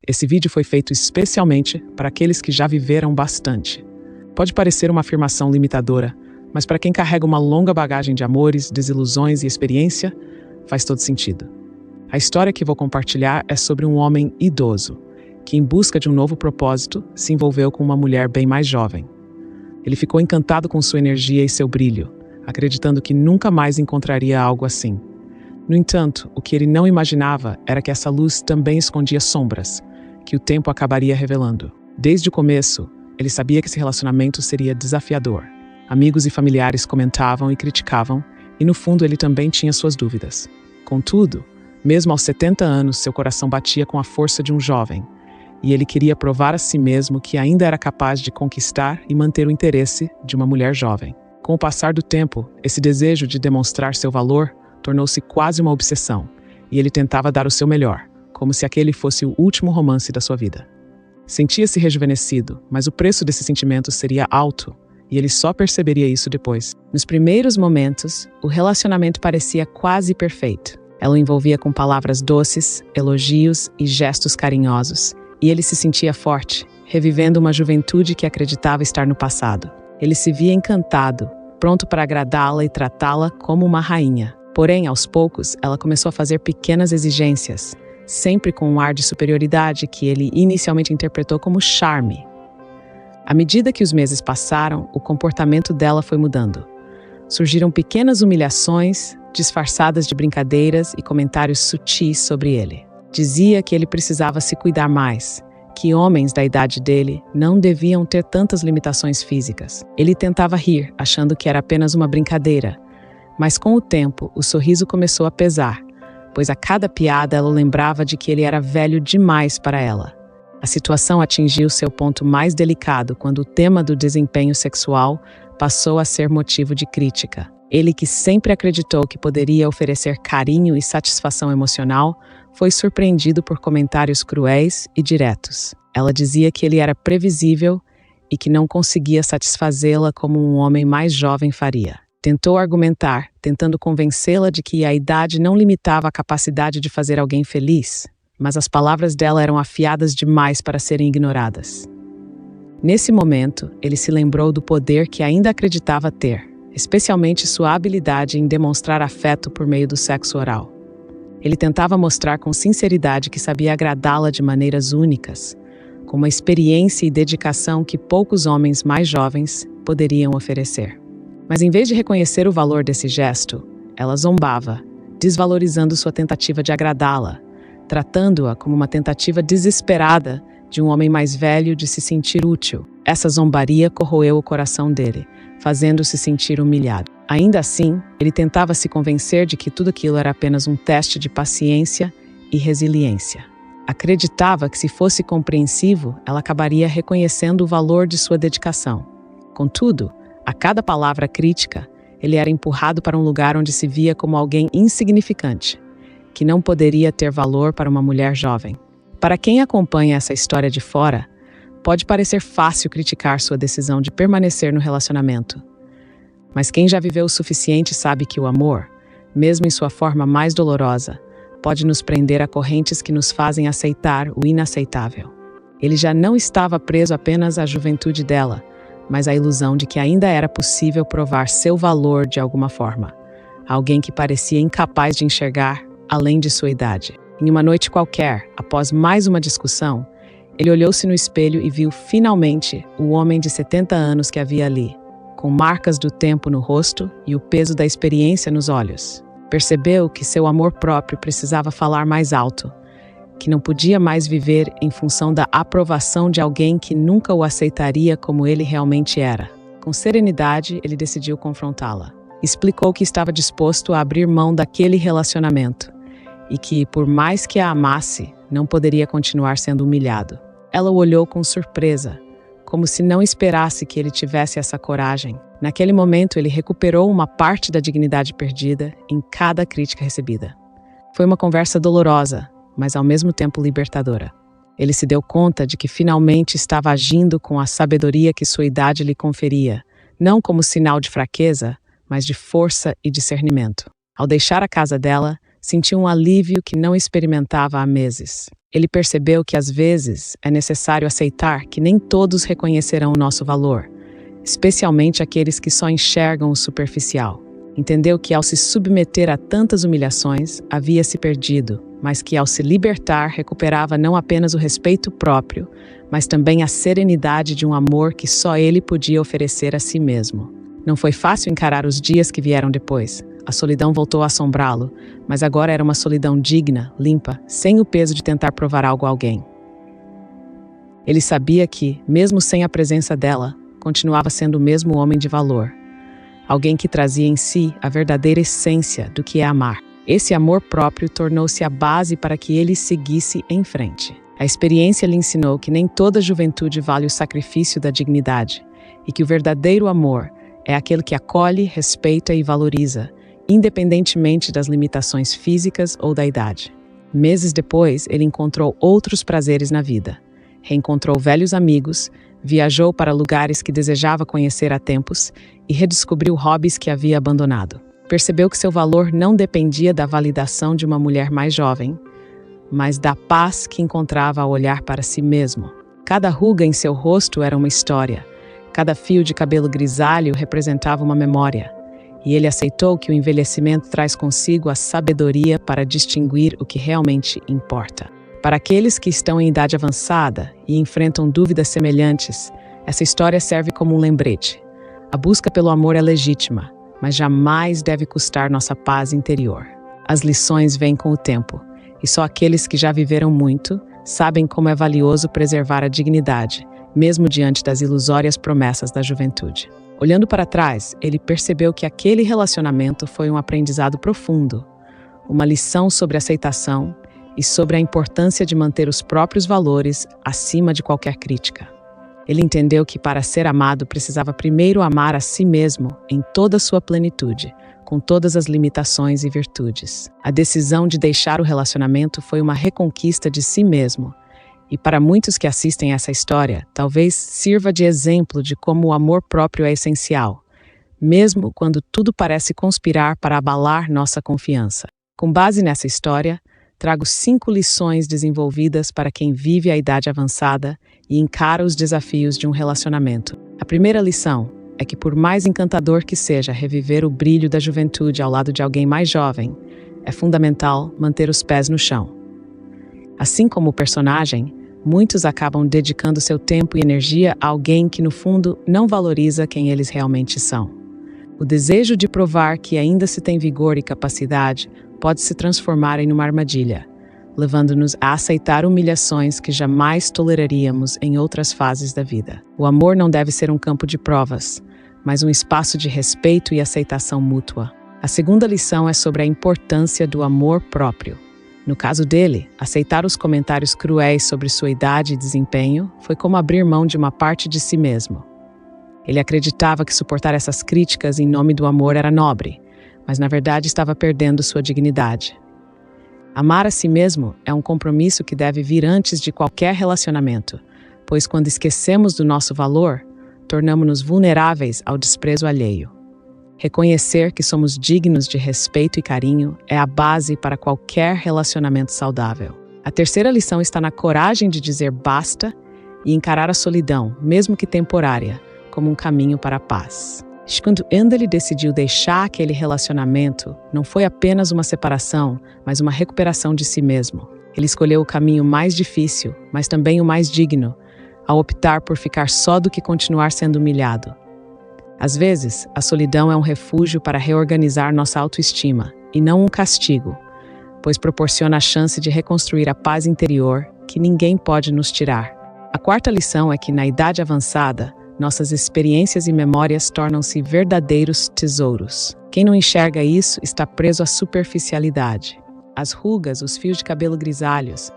Esse vídeo foi feito especialmente para aqueles que já viveram bastante. Pode parecer uma afirmação limitadora, mas para quem carrega uma longa bagagem de amores, desilusões e experiência, faz todo sentido. A história que vou compartilhar é sobre um homem idoso, que em busca de um novo propósito, se envolveu com uma mulher bem mais jovem. Ele ficou encantado com sua energia e seu brilho, acreditando que nunca mais encontraria algo assim. No entanto, o que ele não imaginava era que essa luz também escondia sombras, que o tempo acabaria revelando. Desde o começo, ele sabia que esse relacionamento seria desafiador. Amigos e familiares comentavam e criticavam, e no fundo ele também tinha suas dúvidas. Contudo, mesmo aos 70 anos, seu coração batia com a força de um jovem, e ele queria provar a si mesmo que ainda era capaz de conquistar e manter o interesse de uma mulher jovem. Com o passar do tempo, esse desejo de demonstrar seu valor tornou-se quase uma obsessão, e ele tentava dar o seu melhor, como se aquele fosse o último romance da sua vida. Sentia-se rejuvenescido, mas o preço desse sentimento seria alto, e ele só perceberia isso depois. Nos primeiros momentos, o relacionamento parecia quase perfeito. Ela o envolvia com palavras doces, elogios e gestos carinhosos, e ele se sentia forte, revivendo uma juventude que acreditava estar no passado. Ele se via encantado, pronto para agradá-la e tratá-la como uma rainha. Porém, aos poucos, ela começou a fazer pequenas exigências, sempre com um ar de superioridade que ele inicialmente interpretou como charme. À medida que os meses passaram, o comportamento dela foi mudando. Surgiram pequenas humilhações, disfarçadas de brincadeiras e comentários sutis sobre ele. Dizia que ele precisava se cuidar mais, que homens da idade dele não deviam ter tantas limitações físicas. Ele tentava rir, achando que era apenas uma brincadeira, mas com o tempo, o sorriso começou a pesar, pois a cada piada ela lembrava de que ele era velho demais para ela. A situação atingiu seu ponto mais delicado quando o tema do desempenho sexual passou a ser motivo de crítica. Ele, que sempre acreditou que poderia oferecer carinho e satisfação emocional, foi surpreendido por comentários cruéis e diretos. Ela dizia que ele era previsível e que não conseguia satisfazê-la como um homem mais jovem faria. Tentou argumentar, tentando convencê-la de que a idade não limitava a capacidade de fazer alguém feliz, mas as palavras dela eram afiadas demais para serem ignoradas. Nesse momento, ele se lembrou do poder que ainda acreditava ter, especialmente sua habilidade em demonstrar afeto por meio do sexo oral. Ele tentava mostrar com sinceridade que sabia agradá-la de maneiras únicas, com uma experiência e dedicação que poucos homens mais jovens poderiam oferecer. Mas em vez de reconhecer o valor desse gesto, ela zombava, desvalorizando sua tentativa de agradá-la, tratando-a como uma tentativa desesperada de um homem mais velho de se sentir útil. Essa zombaria corroeu o coração dele, fazendo-se sentir humilhado. Ainda assim, ele tentava se convencer de que tudo aquilo era apenas um teste de paciência e resiliência. Acreditava que, se fosse compreensivo, ela acabaria reconhecendo o valor de sua dedicação. Contudo, a cada palavra crítica, ele era empurrado para um lugar onde se via como alguém insignificante, que não poderia ter valor para uma mulher jovem. Para quem acompanha essa história de fora, pode parecer fácil criticar sua decisão de permanecer no relacionamento. Mas quem já viveu o suficiente sabe que o amor, mesmo em sua forma mais dolorosa, pode nos prender a correntes que nos fazem aceitar o inaceitável. Ele já não estava preso apenas à juventude dela, mas à ilusão de que ainda era possível provar seu valor de alguma forma. Alguém que parecia incapaz de enxergar além de sua idade. Em uma noite qualquer, após mais uma discussão, ele olhou-se no espelho e viu finalmente o homem de 70 anos que havia ali, com marcas do tempo no rosto e o peso da experiência nos olhos. Percebeu que seu amor próprio precisava falar mais alto, que não podia mais viver em função da aprovação de alguém que nunca o aceitaria como ele realmente era. Com serenidade, ele decidiu confrontá-la. Explicou que estava disposto a abrir mão daquele relacionamento e que, por mais que a amasse, não poderia continuar sendo humilhado. Ela o olhou com surpresa, como se não esperasse que ele tivesse essa coragem. Naquele momento, ele recuperou uma parte da dignidade perdida em cada crítica recebida. Foi uma conversa dolorosa, mas ao mesmo tempo libertadora. Ele se deu conta de que finalmente estava agindo com a sabedoria que sua idade lhe conferia, não como sinal de fraqueza, mas de força e discernimento. Ao deixar a casa dela, sentiu um alívio que não experimentava há meses. Ele percebeu que às vezes é necessário aceitar que nem todos reconhecerão o nosso valor, especialmente aqueles que só enxergam o superficial. Entendeu que ao se submeter a tantas humilhações, havia se perdido, mas que ao se libertar recuperava não apenas o respeito próprio, mas também a serenidade de um amor que só ele podia oferecer a si mesmo. Não foi fácil encarar os dias que vieram depois. A solidão voltou a assombrá-lo, mas agora era uma solidão digna, limpa, sem o peso de tentar provar algo a alguém. Ele sabia que, mesmo sem a presença dela, continuava sendo o mesmo homem de valor. Alguém que trazia em si a verdadeira essência do que é amar. Esse amor próprio tornou-se a base para que ele seguisse em frente. A experiência lhe ensinou que nem toda juventude vale o sacrifício da dignidade, e que o verdadeiro amor é aquele que acolhe, respeita e valoriza, independentemente das limitações físicas ou da idade. Meses depois, ele encontrou outros prazeres na vida. Reencontrou velhos amigos, viajou para lugares que desejava conhecer há tempos e redescobriu hobbies que havia abandonado. Percebeu que seu valor não dependia da validação de uma mulher mais jovem, mas da paz que encontrava ao olhar para si mesmo. Cada ruga em seu rosto era uma história, cada fio de cabelo grisalho representava uma memória, e ele aceitou que o envelhecimento traz consigo a sabedoria para distinguir o que realmente importa. Para aqueles que estão em idade avançada e enfrentam dúvidas semelhantes, essa história serve como um lembrete. A busca pelo amor é legítima, mas jamais deve custar nossa paz interior. As lições vêm com o tempo, e só aqueles que já viveram muito sabem como é valioso preservar a dignidade, mesmo diante das ilusórias promessas da juventude. Olhando para trás, ele percebeu que aquele relacionamento foi um aprendizado profundo, uma lição sobre aceitação e sobre a importância de manter os próprios valores acima de qualquer crítica. Ele entendeu que para ser amado precisava primeiro amar a si mesmo em toda a sua plenitude, com todas as limitações e virtudes. A decisão de deixar o relacionamento foi uma reconquista de si mesmo, e para muitos que assistem essa história, talvez sirva de exemplo de como o amor próprio é essencial, mesmo quando tudo parece conspirar para abalar nossa confiança. Com base nessa história, trago 5 lições desenvolvidas para quem vive a idade avançada e encara os desafios de um relacionamento. A primeira lição é que, por mais encantador que seja reviver o brilho da juventude ao lado de alguém mais jovem, é fundamental manter os pés no chão. Assim como o personagem, muitos acabam dedicando seu tempo e energia a alguém que, no fundo, não valoriza quem eles realmente são. O desejo de provar que ainda se tem vigor e capacidade pode se transformar em uma armadilha, levando-nos a aceitar humilhações que jamais toleraríamos em outras fases da vida. O amor não deve ser um campo de provas, mas um espaço de respeito e aceitação mútua. A segunda lição é sobre a importância do amor próprio. No caso dele, aceitar os comentários cruéis sobre sua idade e desempenho foi como abrir mão de uma parte de si mesmo. Ele acreditava que suportar essas críticas em nome do amor era nobre, mas na verdade estava perdendo sua dignidade. Amar a si mesmo é um compromisso que deve vir antes de qualquer relacionamento, pois quando esquecemos do nosso valor, tornamos-nos vulneráveis ao desprezo alheio. Reconhecer que somos dignos de respeito e carinho é a base para qualquer relacionamento saudável. A terceira lição está na coragem de dizer basta e encarar a solidão, mesmo que temporária, como um caminho para a paz. Quando Endel decidiu deixar aquele relacionamento, não foi apenas uma separação, mas uma recuperação de si mesmo. Ele escolheu o caminho mais difícil, mas também o mais digno, ao optar por ficar só do que continuar sendo humilhado. Às vezes, a solidão é um refúgio para reorganizar nossa autoestima, e não um castigo, pois proporciona a chance de reconstruir a paz interior que ninguém pode nos tirar. A quarta lição é que, na idade avançada, nossas experiências e memórias tornam-se verdadeiros tesouros. Quem não enxerga isso está preso à superficialidade. As rugas, os fios de cabelo grisalhos